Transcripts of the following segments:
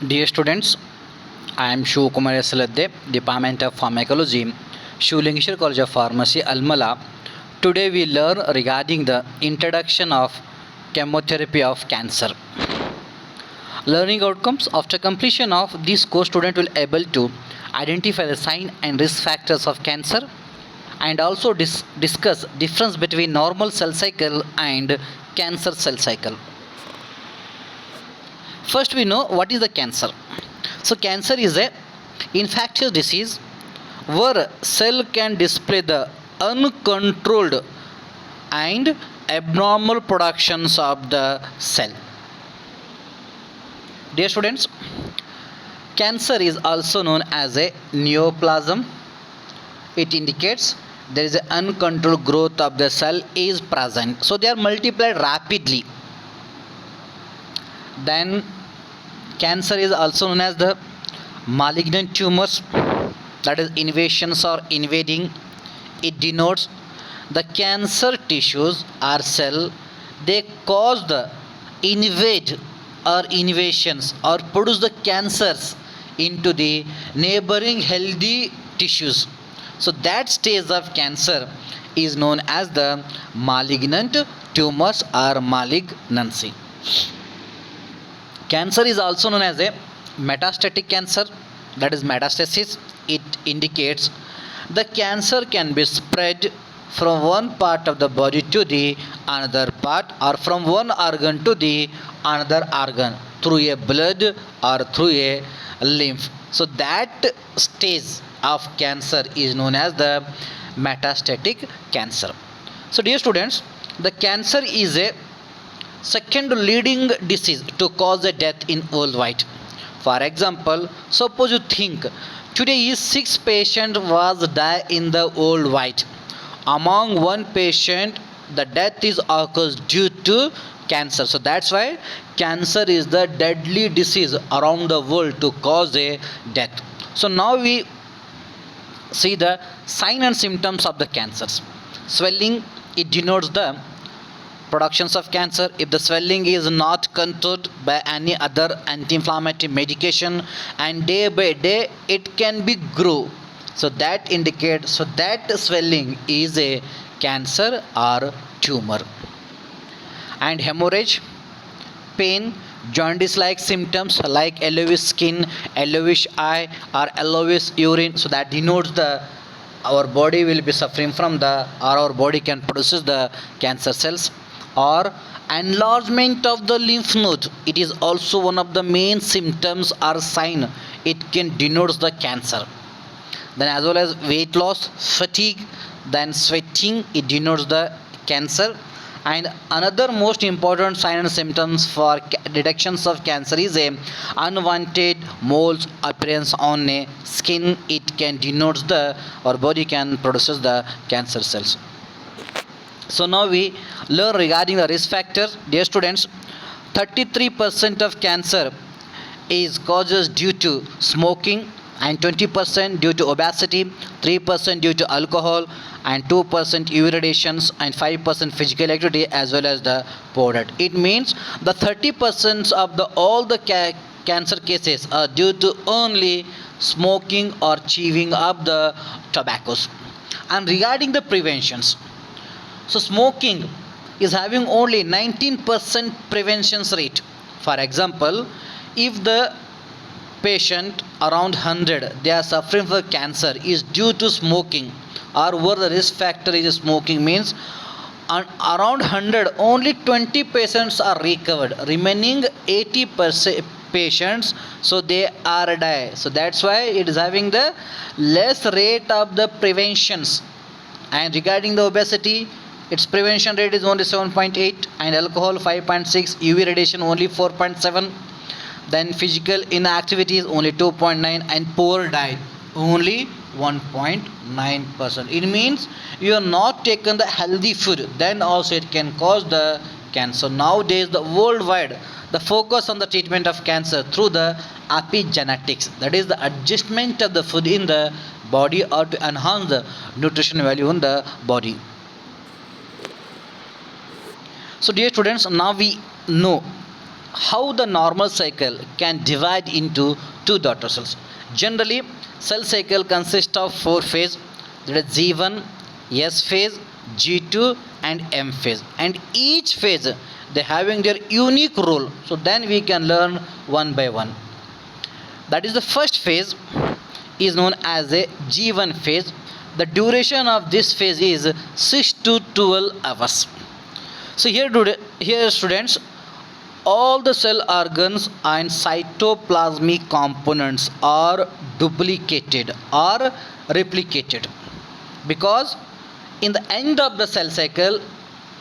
Dear students, I am Shiv Kumar Saladde, Department of Pharmacology, Shulingeshwar College of Pharmacy, Almala. Today we learn regarding the introduction of chemotherapy of cancer. Learning outcomes after completion of this course, student will able to identify the sign and risk factors of cancer and also discuss difference between normal cell cycle and cancer cell cycle. First we know what is the cancer. So cancer is a infectious disease where cell can display the uncontrolled and abnormal productions of the cell. Dear students, cancer is also known as a neoplasm. It indicates there is an uncontrolled growth of the cell is present. So they are multiplied rapidly. Then cancer is also known as the malignant tumors, that is invasions or invading. It denotes the cancer tissues or cell, they cause the invade or invasions or produce the cancers into the neighboring healthy tissues. So that stage of cancer is known as the malignant tumors or malignancy. Cancer is also known as a metastatic cancer, that is metastasis. It indicates the cancer can be spread from one part of the body to the another part or from one organ to the another organ through a blood or through a lymph. So that stage of cancer is known as the metastatic cancer. So dear students, the cancer is a second leading disease to cause a death in worldwide. For example, suppose you think today is 6 patient was die in the worldwide. Among one patient, the death is occurs due to cancer. So that's why cancer is the deadly disease around the world to cause a death. So now we see the sign and symptoms of the cancers. Swelling, it denotes the productions of cancer. If the swelling is not controlled by any other anti-inflammatory medication and day by day it can be grow, so that indicates so that swelling is a cancer or tumor. And hemorrhage, pain, jaundice like symptoms like yellowish skin, yellowish eye or yellowish urine, so that denotes the our body will be suffering from the or our body can produce the cancer cells. Or enlargement of the lymph node, it is also one of the main symptoms or sign, it can denote the cancer. Then as well as weight loss, fatigue, then sweating, it denotes the cancer. And another most important sign and symptoms for detections of cancer is a unwanted moles appearance on a skin, it can denote the our body can produces the cancer cells. So now we learn regarding the risk factors. Dear students, 33% of cancer is causes due to smoking and 20% due to obesity, 3% due to alcohol and 2% UV radiations and 5% physical activity as well as the powder. It means the 30% of the all the cancer cases are due to only smoking or chewing of the tobaccos. And regarding the preventions, so smoking is having only 19% prevention rate. For example, if the patient around 100 they are suffering for cancer is due to smoking or where the risk factor is smoking means around 100 only 20 patients are recovered, remaining 80% patients so they are die. So that's why it is having the less rate of the preventions. And regarding the obesity, its prevention rate is only 7.8 and alcohol 5.6, UV radiation only 4.7, then physical inactivity is only 2.9 and poor diet only 1.9%. It means you are not taken the healthy food, then also it can cause the cancer. Nowadays the worldwide the focus on the treatment of cancer through the epigenetics, that is the adjustment of the food in the body or to enhance the nutrition value in the body. So dear students, now we know how the normal cycle can divide into two daughter cells. Generally, cell cycle consists of four phases, that is G1, S phase, G2 and M phase, and each phase they having their unique role. So then we can learn one by one. That is, the first phase is known as a G1 phase. The duration of this phase is 6 to 12 hours. So here students, all the cell organs and cytoplasmic components are duplicated or replicated, because in the end of the cell cycle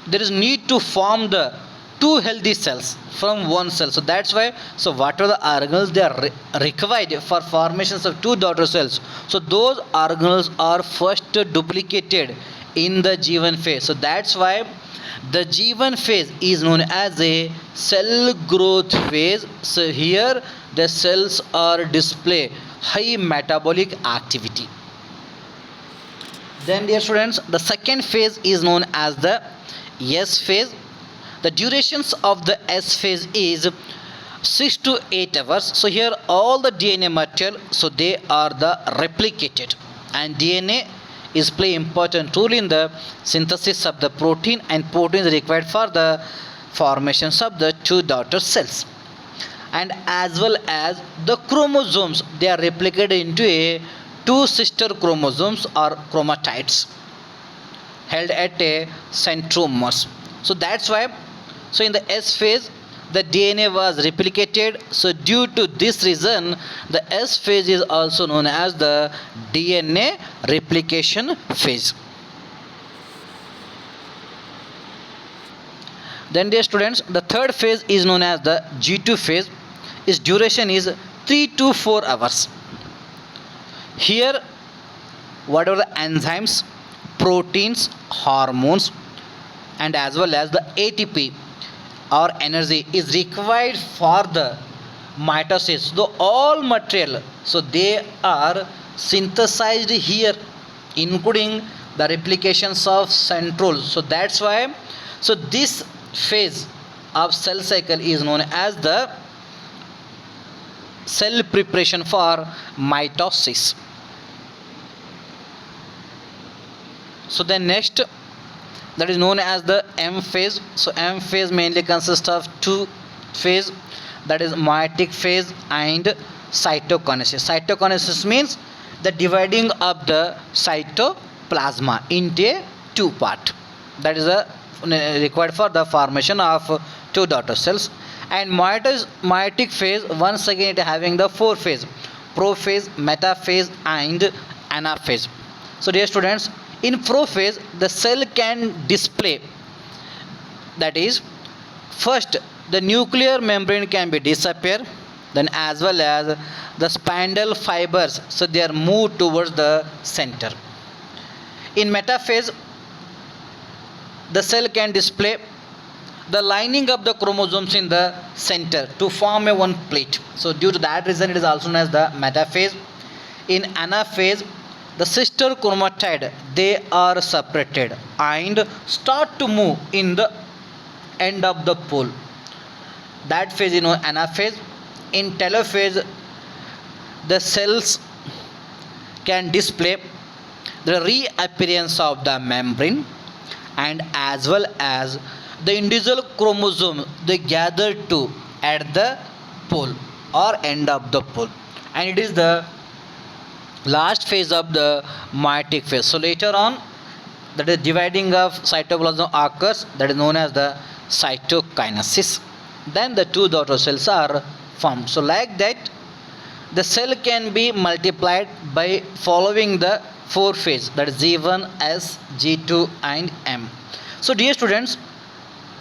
there is need to form the two healthy cells from one cell. So that's why, so whatever the organelles they are required for formations of two daughter cells, so those organelles are first duplicated in the G1 phase. So that's why the G1 phase is known as a cell growth phase. So here the cells are display high metabolic activity. Then dear students, the second phase is known as the S phase. The durations of the S phase is 6 to 8 hours. So here all the DNA material, so they are the replicated, and DNA is play important role in the synthesis of the protein, and protein is required for the formations of the two daughter cells. And as well as the chromosomes, they are replicated into a two sister chromosomes or chromatids held at a centromeres. So that's why, so in the S phase the DNA was replicated. So due to this reason the S phase is also known as the DNA replication phase. Then dear students, the third phase is known as the G2 phase. Its duration is 3 to 4 hours. Here whatever the enzymes, proteins, hormones and as well as the ATP or energy is required for the mitosis, so all material, so they are synthesized here, including the replications of centrioles. So that's why, so this phase of cell cycle is known as the cell preparation for mitosis. So then next, that is known as the M phase. So M phase mainly consists of two phase, that is meiotic phase and cytokinesis. Cytokinesis means the dividing of the cytoplasma into a two part, that is required for the formation of two daughter cells. And meiotic phase, once again it having the four phase: prophase, metaphase and anaphase. So dear students, in prophase the cell can display, that is, first the nuclear membrane can be disappear, then as well as the spindle fibers, so they are moved towards the center. In metaphase the cell can display the lining of the chromosomes in the center to form a one plate. So due to that reason it is also known as the metaphase. In anaphase the sister chromatid they are separated and start to move in the end of the pole. That phase is known anaphase. In telophase the cells can display the reappearance of the membrane, and as well as the individual chromosome they gather to at the pole or end of the pole, and it is the last phase of the meiotic phase. So later on, that is dividing of cytoplasm occurs, that is known as the cytokinesis. Then the two daughter cells are formed. So like that the cell can be multiplied by following the four phase, that is G1, S, G2 and M. So dear students,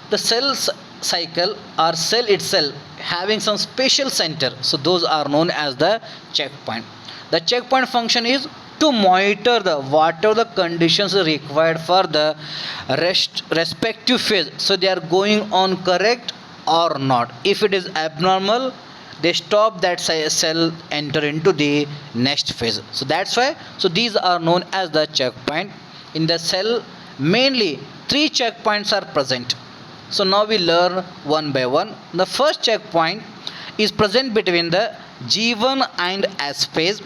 the cell cycle or cell itself having some special center, so those are known as the checkpoint. The checkpoint function is to monitor the whatever the conditions required for the respective phase, so they are going on correct or not. If it is abnormal, they stop that cell enter into the next phase. So that's why, so these are known as the checkpoint. In the cell mainly three checkpoints are present. So now we learn one by one. The first checkpoint is present between the G1 and S phase,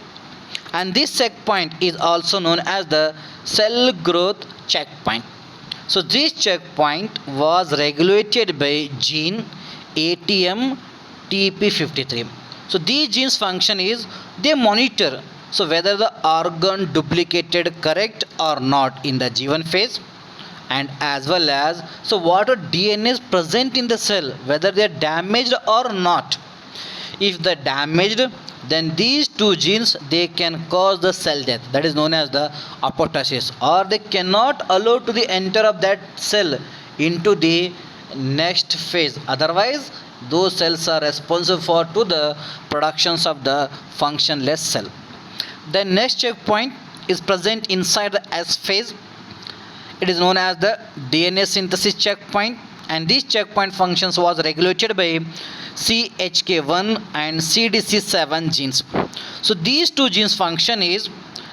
and this checkpoint is also known as the cell growth checkpoint. So this checkpoint was regulated by gene ATM TP53. So these genes function is they monitor so whether the organ duplicated correct or not in the G1 phase, and as well as so what a DNA is present in the cell, whether they are damaged or not. If they are damaged, then these two genes they can cause the cell death, that is known as the apoptosis, or they cannot allow to the enter of that cell into the next phase. Otherwise, those cells are responsible for to the productions of the functionless cell. The next checkpoint is present inside the S phase. It is known as the DNA synthesis checkpoint, and this checkpoint functions was regulated by CHK1 and CDC7 genes. So these two genes function is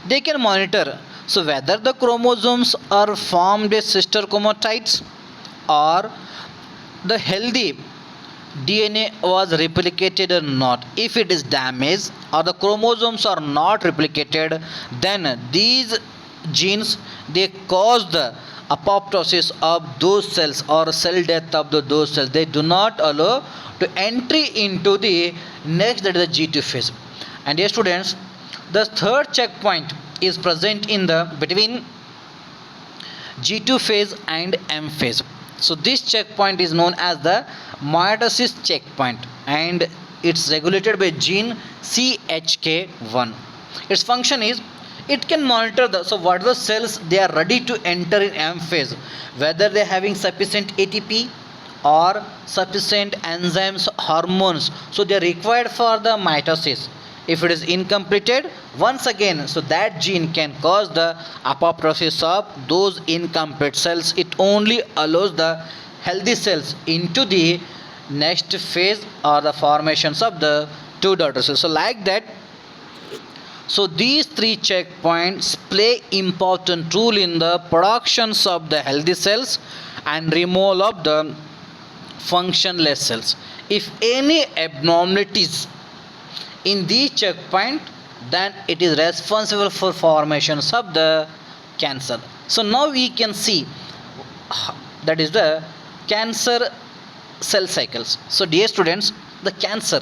they can monitor so whether the chromosomes are formed as sister chromatides or the healthy DNA was replicated or not. If it is damaged or the chromosomes are not replicated, then these genes they cause the apoptosis of those cells or cell death of those cells. They do not allow to entry into the next, that is the G2 phase. And dear students, the third checkpoint is present in the between G2 phase and M phase. So this checkpoint is known as the mitosis checkpoint, and it's regulated by gene CHK1. Its function is it can monitor the so what the cells they are ready to enter in M phase, whether they are having sufficient ATP or sufficient enzymes, hormones, so they are required for the mitosis. If it is incompleted, once again so that gene can cause the apoptosis of those incomplete cells. It only allows the healthy cells into the next phase or the formations of the two daughter cells. So like that, so these three checkpoints play important role in the productions of the healthy cells and removal of the functionless cells. If any abnormalities in these checkpoint, then it is responsible for formations of the cancer. So now we can see that is the cancer cell cycles. So dear students, the cancer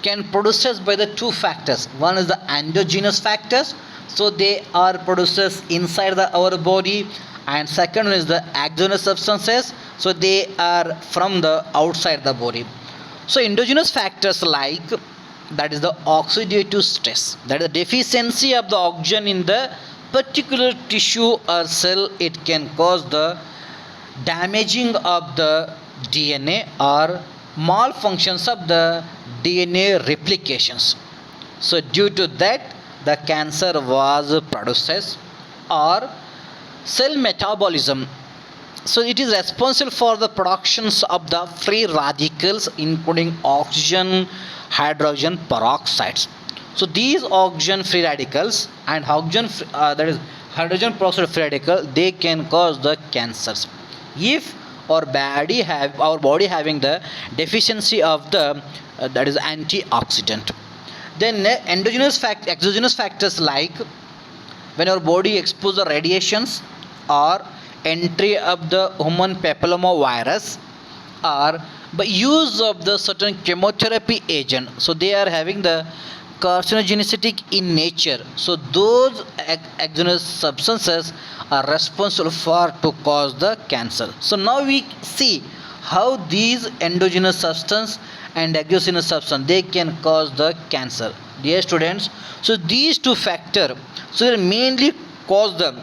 can produced by the two factors. One is the endogenous factors, so they are produced inside our body, and second one is the exogenous substances, so they are from the outside the body. So endogenous factors like that is the oxidative stress, that is the deficiency of the oxygen in the particular tissue or cell. It can cause the damaging of the DNA or malfunctions of the DNA replications. So due to that the cancer was produced. Or cell metabolism, so it is responsible for the productions of the free radicals including oxygen, hydrogen peroxides. So these oxygen free radicals and that is hydrogen peroxide free radical, they can cause the cancers if our body having the deficiency of the that is antioxidant. Then exogenous factors like when our body exposes the radiations or entry of the human papilloma virus or by use of the certain chemotherapy agent, so they are having the carcinogenicity in nature. So those exogenous substances are responsible for to cause the cancer. So now we see how these endogenous substance and exogenous substance they can cause the cancer. Dear students, so these two factors so they mainly cause the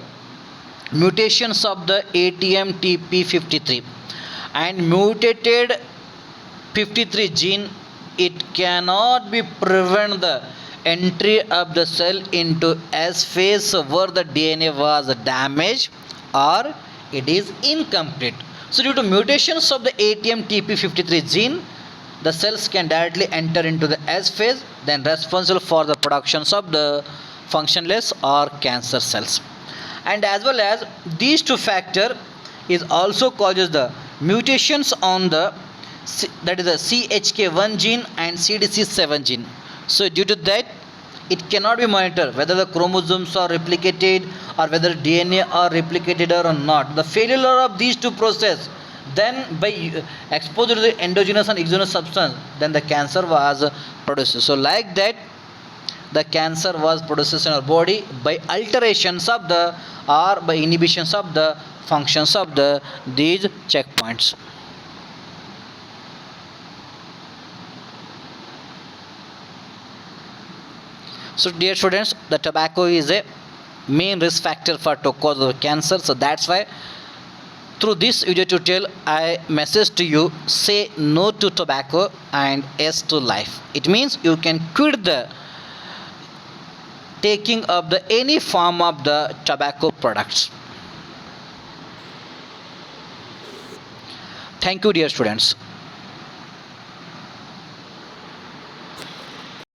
mutations of the ATM TP53 and mutated 53 gene. It cannot be prevent the entry of the cell into S phase where the DNA was damaged or it is incomplete. So due to mutations of the ATM TP53 gene, the cells can directly enter into the S phase, then responsible for the productions of the functionless or cancer cells. And as well as these two factor is also causes the mutations on the that is the CHK1 gene and CDC7 gene. So due to that, it cannot be monitored whether the chromosomes are replicated or whether DNA are replicated or not. The failure of these two processes, then by exposure to the endogenous and exogenous substance, then the cancer was produced. So like that, the cancer was produced in our body by alterations of the or by inhibitions of the functions of the these checkpoints. So dear students, the tobacco is a main risk factor for to cause of cancer. So that's why through this video tutorial I message to you, say no to tobacco and yes to life. It means you can quit the taking of the any form of the tobacco products. Thank you dear students.